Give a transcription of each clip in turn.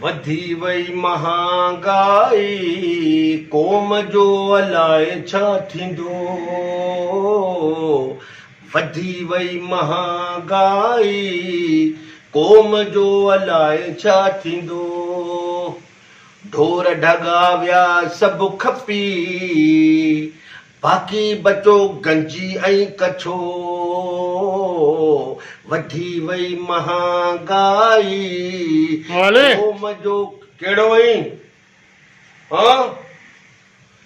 वधी वई महांगाई क़ौम जो अलाए छा थींदो वधी वई महांगाई क़ौम जो अलाए छा थींदो ढोर ढगा विया सभु खपी बाक़ी बचो गंजी ऐं कछो वधी वई महांगाई क़ौम जो कहिड़ो ई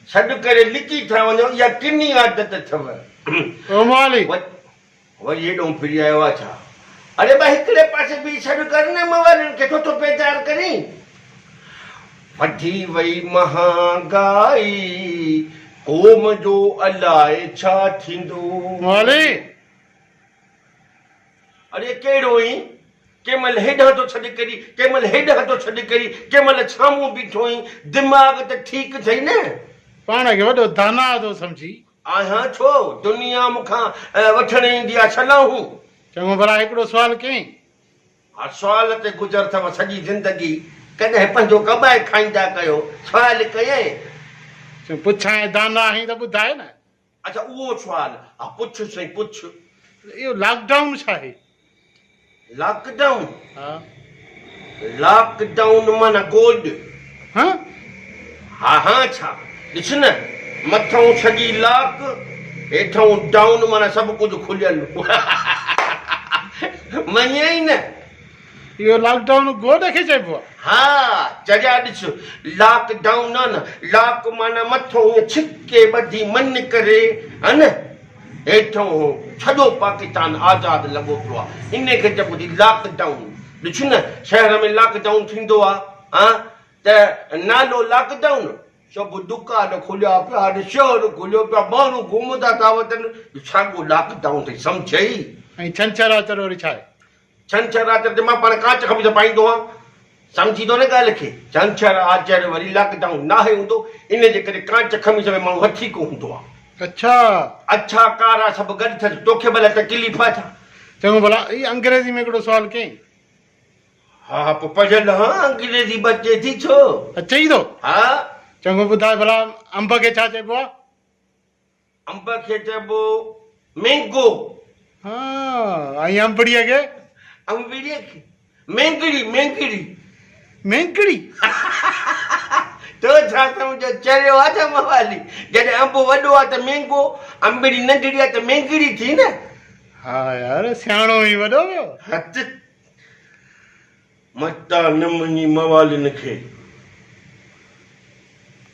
छॾ करे लिकी था वञो इहा किनी आदत अथव वरी हेॾो फिरी आयो आहे छा अरे भाई हिकिड़े पासे बि छॾ कर न मवारनि खे थो बेज़ार करी वधी वई महांगाई क़ौम जो अलाए छा थींदो अरे कहिड़ो ई कंहिं महिल हेॾां थो छॾे करी कंहिं महिल हेॾां थो छॾे करी कंहिं महिल साम्हूं बीठो आहीं दिमाग़ त ठीकु अथई न पाण खे वॾो दाना थो सम्झी आहियां छो दुनिया मूंखां वठण ईंदी आहे छलाहूं चङो भला हिकिड़ो सुवालु कयईं हा सुवाल ते गुज़र अथव सॼी ज़िंदगी कॾहिं पंहिंजो कमाए खाईंदा कयो सुवाल कयईं पुछां दाना आहीं त ॿुधाए न अच्छा उहो सुवालु हा पुछ साईं पुछ इहो लॉकडाउन छा आहे लॉकडाउन लॉकडाउन माना कोड हा हा छा ॾिस न मथां सॼी लॉक हेठां डाउन माना सभु कुझु खुलियल मञई न इहो लॉकडाउन गोॾ खे चइबो आहे हा जॻह ॾिस लॉकडाउन आहे न लॉक माना मथां ईअं छिके ॿधी मन करे हा न हेठां सॼो पाकिस्तान आज़ादु लॻो पियो आहे इन खे चइबो थी लॉकडाउन ॾिस न शहर में लॉकडाउन थींदो आहे हा त नालो लॉकडाउन सभु दुकान खुलिया पिया शहर खुलियो पिया माण्हू घुमंदा था वञनि साॻियो लॉकडाउन अथई सम्झई ऐं छंछरु आतरु वरी छा आहे छंछरु आतरु ते मां पाण कांच खमीस पाईंदो आहियां सम्झी थो न ॻाल्हि खे छंछरु आतरु वरी लॉकडाउन न आहे हूंदो इन जे करे कांच खमीस में माण्हू हथी कोन हूंदो आहे अच्छा अच्छा कारा सभु गॾु थियनि तोखे भला तकलीफ़ आहे छा चङो भला ई अंग्रेज़ी में हिकिड़ो सुवालु कयईं हा पोइ पढ़ियल हा अंग्रेज़ी बचे थी छो अचई थो हा चङो ॿुधाए भला अंब खे छा चइबो आहे अंब खे चइबो मैंगो हा ऐं अंबड़ीअ खे अंबड़ीअ खे मेंगड़ी मेंगड़ी मेंगड़ी तो छा सम्झो चरियो आहे छा मवाली जॾहिं अंब वॾो आहे त मैंगो अंबड़ी नंढड़ी आहे त मेंगड़ी थी न हा यार सियाणो ई वॾो वियो हथ मता न मञी मवालिन खे